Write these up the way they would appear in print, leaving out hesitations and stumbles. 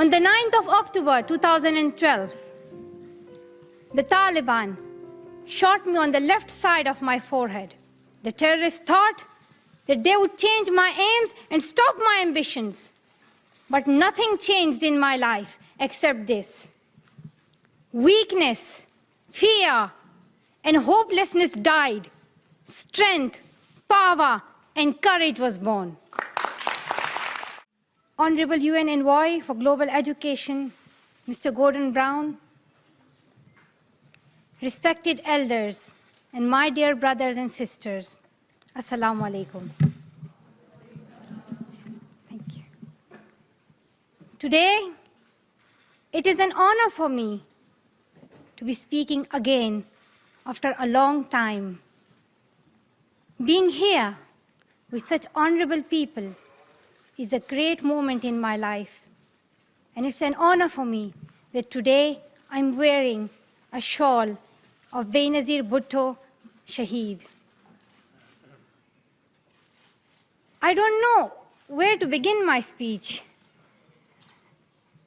On the 9th of October 2012, the Taliban shot me on the left side of my forehead. The terrorists thought that they would change my aims and stop my ambitions. But nothing changed in my life except this. Weakness, fear, and hopelessness died. Strength, power, and courage was born. Honorable UN Envoy for Global Education, Mr. Gordon Brown, respected elders, and my dear brothers and sisters, Assalamu alaikum. Thank you. Today, it is an honor for me to be speaking again after a long time. Being here with such honorable people is a great moment in my life. And it's an honor for me that today I'm wearing a shawl of Benazir Bhutto Shaheed. I don't know where to begin my speech.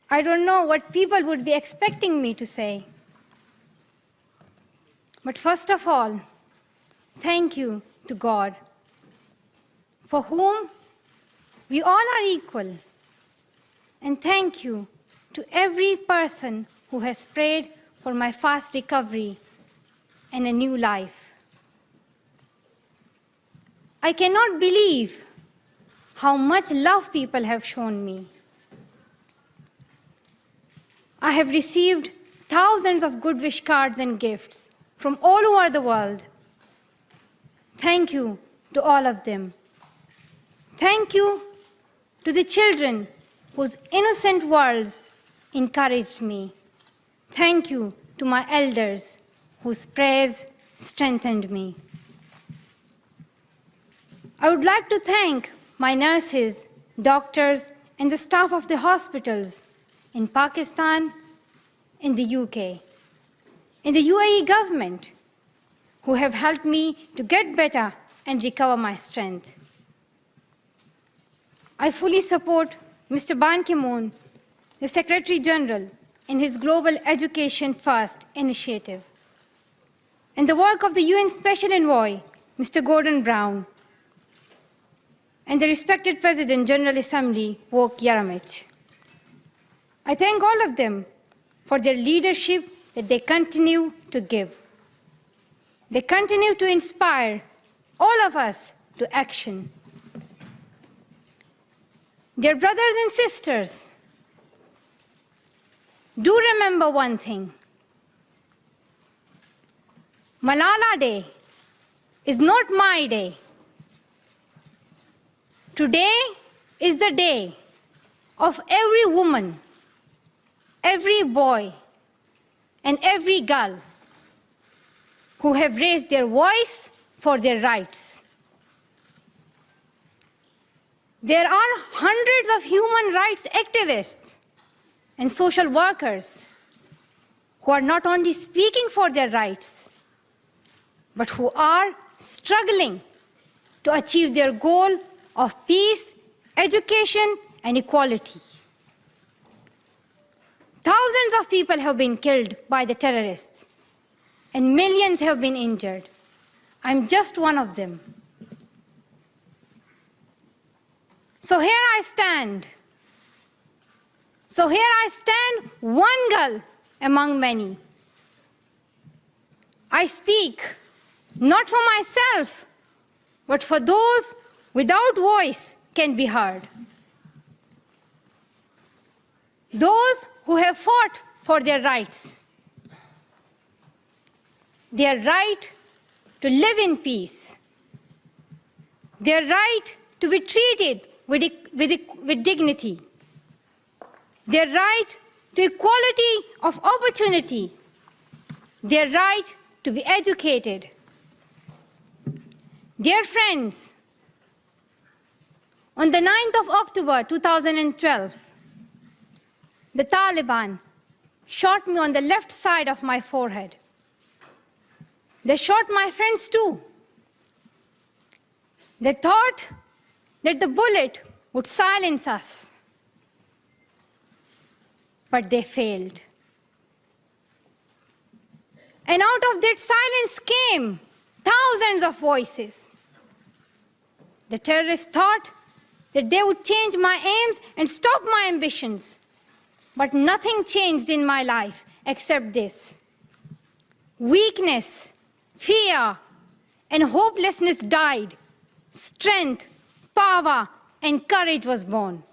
I don't know what people would be expecting me to say. But first of all, thank you to God, for whom we all are equal. And thank you to every person who has prayed for my fast recovery and a new life. I cannot believe how much love people have shown me. I have received thousands of good wish cards and gifts from all over the world. Thank you to all of them. Thank you to the children whose innocent words encouraged me. Thank you to my elders whose prayers strengthened me. I would like to thank my nurses, doctors, and the staff of the hospitals in Pakistan, in the UK, in the UAE government, who have helped me to get better and recover my strength. I fully support Mr. Ban Ki-moon, the Secretary General, in his Global Education First initiative, and the work of the UN Special Envoy, Mr. Gordon Brown, and the respected President, General Assembly, Wok Yaramich. I thank all of them for their leadership that they continue to give. They continue to inspire all of us to action. Dear brothers and sisters, do remember one thing. Malala Day is not my day. Today is the day of every woman, every boy, and every girl who have raised their voice for their rights. There are hundreds of human rights activists and social workers who are not only speaking for their rights, but who are struggling to achieve their goal of peace, education, and equality. Thousands of people have been killed by the terrorists, and millions have been injured. I'm just one of them. So here I stand. One girl among many. I speak not for myself, but for those without voice can be heard. Those who have fought for their rights. Their right to live in peace. Their right to be treated with dignity. Their right to equality of opportunity. Their right to be educated. Dear friends, on the 9th of October 2012, the Taliban shot me on the left side of my forehead. They shot my friends too. They thought that the bullet would silence us. but they failed. And out of that silence came thousands of voices. The terrorists thought that they would change my aims and stop my ambitions. But nothing changed in my life except this. Weakness, fear, and hopelessness died. Strength, power, and courage was born.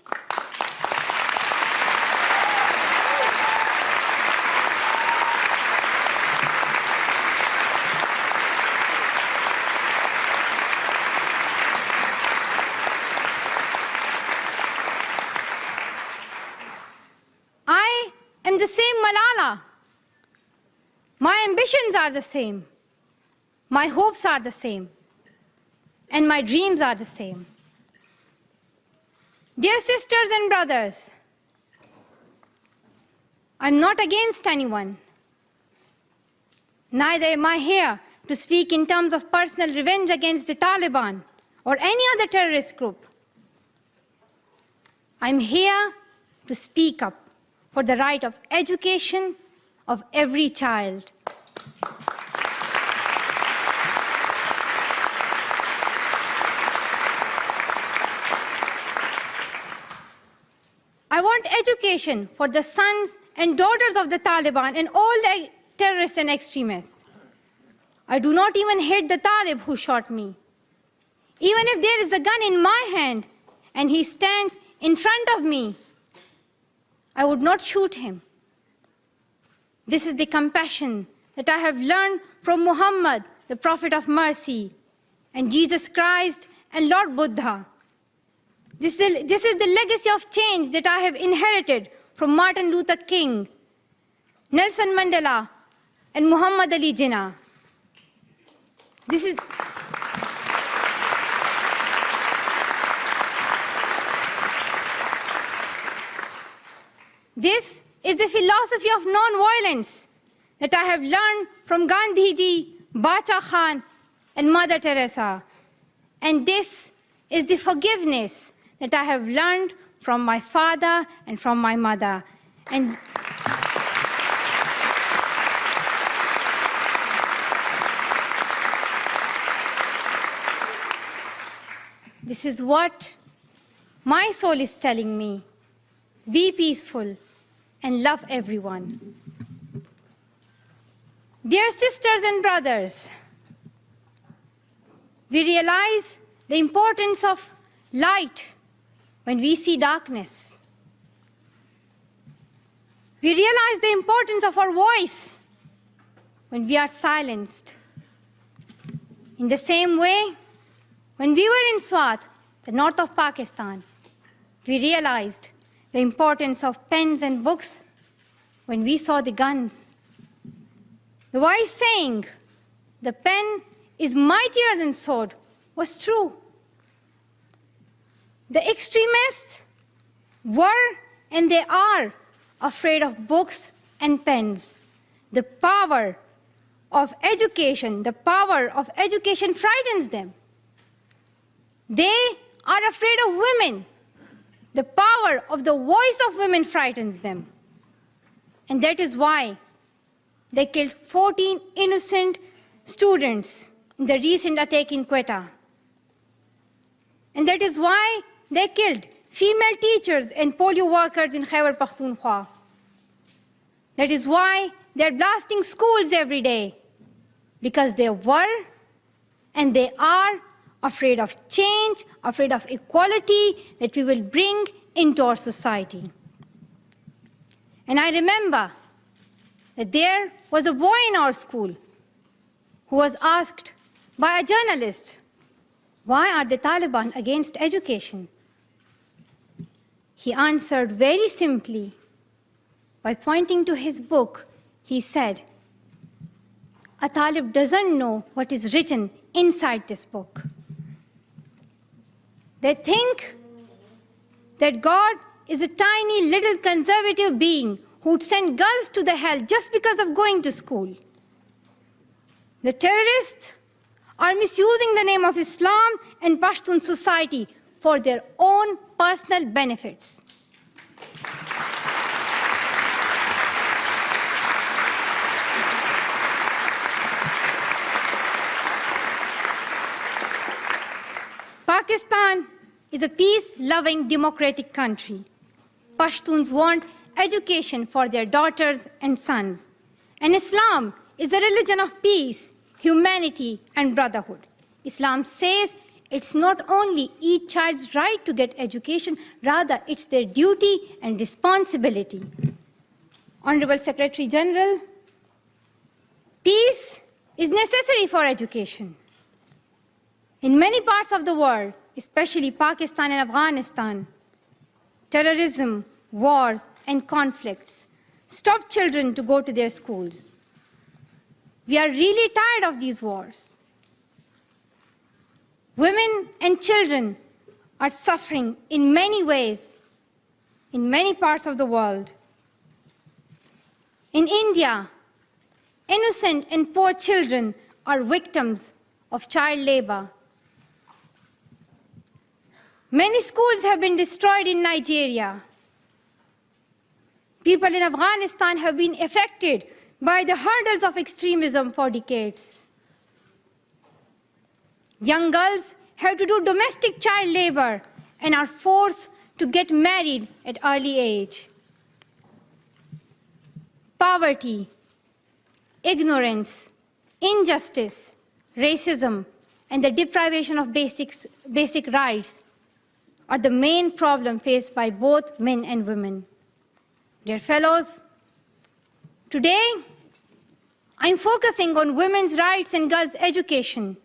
I am the same Malala. My ambitions are the same. My hopes are the same. And my dreams are the same. Dear sisters and brothers, I'm not against anyone. Neither am I here to speak in terms of personal revenge against the Taliban or any other terrorist group. I'm here to speak up for the right of education of every child. I want education for the sons and daughters of the Taliban and all the terrorists and extremists. I do not even hate the Talib who shot me. Even if there is a gun in my hand and he stands in front of me, I would not shoot him. This is the compassion that I have learned from Muhammad, the Prophet of Mercy, and Jesus Christ and Lord Buddha. This is the legacy of change that I have inherited from Martin Luther King, Nelson Mandela, and Muhammad Ali Jinnah. This is the philosophy of non-violence that I have learned from Gandhiji, Bacha Khan, and Mother Teresa. And this is the forgiveness that I have learned from my father and from my mother. And this is what my soul is telling me. Be peaceful and love everyone. Dear sisters and brothers, we realize the importance of light when we see darkness. We realize the importance of our voice when we are silenced. In the same way, when we were in Swat, the north of Pakistan, we realized the importance of pens and books when we saw the guns. The wise saying, "The pen is mightier than sword," was true. The extremists were and they are afraid of books and pens. The power of education frightens them. They are afraid of women. The power of the voice of women frightens them. And that is why they killed 14 innocent students in the recent attack in Quetta. And that is why they killed female teachers and polio workers in Khyber Pakhtunkhwa. That is why they're blasting schools every day, because they were and they are afraid of change, afraid of equality that we will bring into our society. And I remember that there was a boy in our school who was asked by a journalist, "Why are the Taliban against education?" He answered very simply by pointing to his book. He said, "A Talib doesn't know what is written inside this book." They think that God is a tiny little conservative being who would send girls to the hell just because of going to school. The terrorists are misusing the name of Islam and Pashtun society for their own personal benefits. Pakistan is a peace-loving democratic country. Pashtuns want education for their daughters and sons. And Islam is a religion of peace, humanity, and brotherhood. Islam says it's not only each child's right to get education, rather it's their duty and responsibility. Honorable Secretary General, peace is necessary for education. In many parts of the world, especially Pakistan and Afghanistan, terrorism, wars, and conflicts stop children to go to their schools. We are really tired of these wars. Women and children are suffering in many ways in many parts of the world. In India, innocent and poor children are victims of child labor. Many schools have been destroyed in Nigeria. People in Afghanistan have been affected by the hurdles of extremism for decades. Young girls have to do domestic child labor and are forced to get married at early age. Poverty, ignorance, injustice, racism, and the deprivation of basic rights are the main problem faced by both men and women. Dear fellows, today I'm focusing on women's rights and girls' education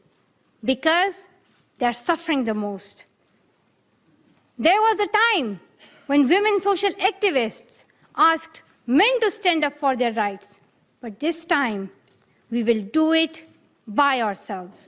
because they're suffering the most. There was a time when women social activists asked men to stand up for their rights, but this time we will do it by ourselves.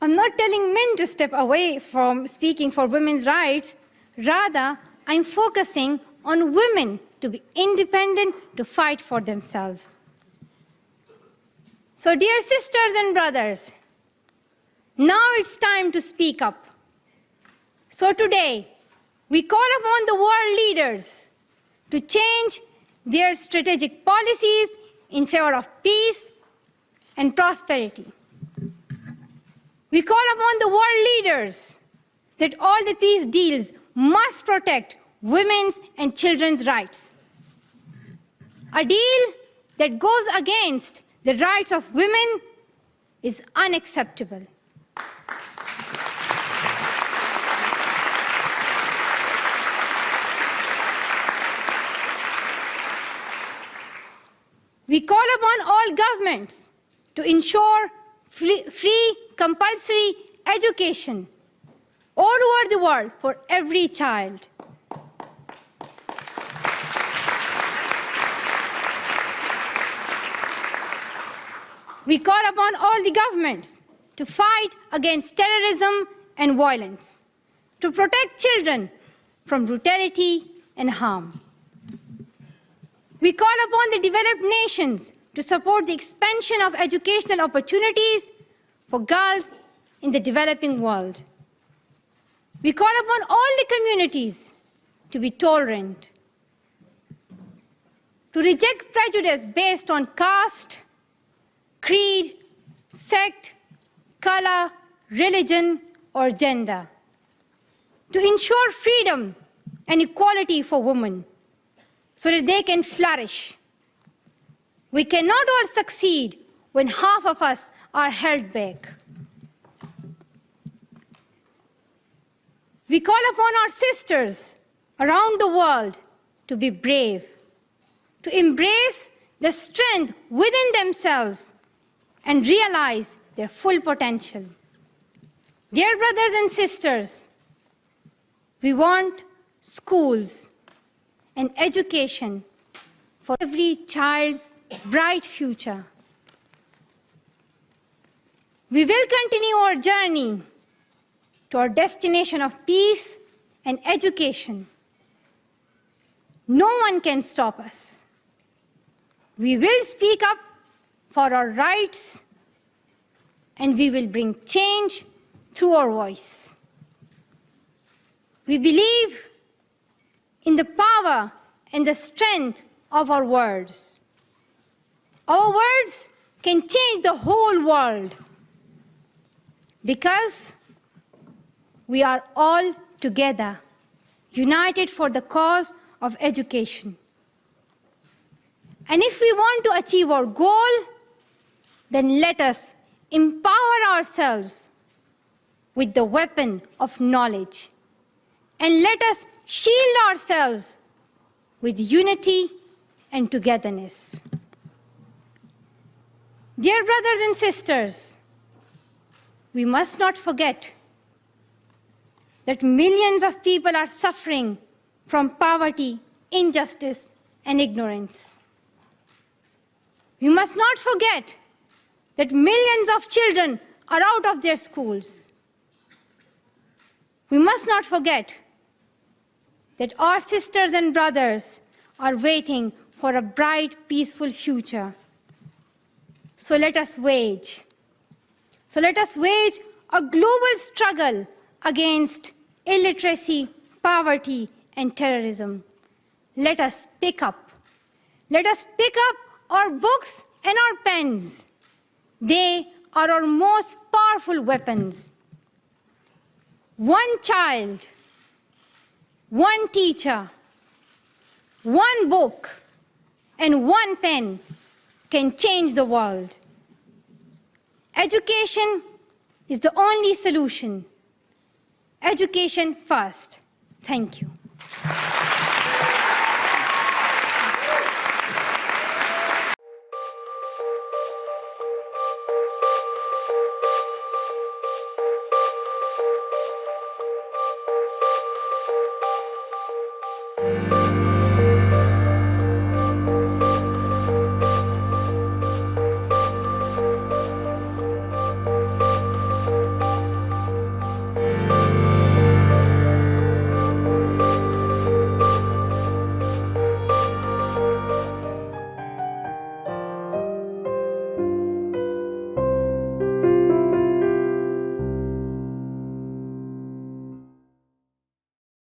I'm not telling men to step away from speaking for women's rights. Rather, I'm focusing on women to be independent, to fight for themselves. So, dear sisters and brothers, now it's time to speak up. So today, we call upon the world leaders to change their strategic policies in favor of peace and prosperity. We call upon the world leaders that all the peace deals must protect women's and children's rights. A deal that goes against the rights of women is unacceptable. We call upon all governments to ensure free, compulsory education all over the world for every child. We call upon all the governments to fight against terrorism and violence, to protect children from brutality and harm. We call upon the developed nations to support the expansion of educational opportunities for girls in the developing world. We call upon all the communities to be tolerant, to reject prejudice based on caste, creed, sect, color, religion, or gender, to ensure freedom and equality for women so that they can flourish. We cannot all succeed when half of us are held back. We call upon our sisters around the world to be brave, to embrace the strength within themselves and realize their full potential. Dear brothers and sisters, we want schools and education for every child's bright future. We will continue our journey to our destination of peace and education. No one can stop us. We will speak up for our rights, and we will bring change through our voice. We believe in the power and the strength of our words. Our words can change the whole world because we are all together, united for the cause of education. And if we want to achieve our goal, then let us empower ourselves with the weapon of knowledge. And let us shield ourselves with unity and togetherness. Dear brothers and sisters, we must not forget that millions of people are suffering from poverty, injustice, and ignorance. We must not forget that millions of children are out of their schools. We must not forget that our sisters and brothers are waiting for a bright, peaceful future. So let us wage a global struggle against illiteracy, poverty, and terrorism. Let us pick up our books and our pens. They are our most powerful weapons. One child, one teacher, one book, and one pen can change the world. Education is the only solution. Education first. Thank you.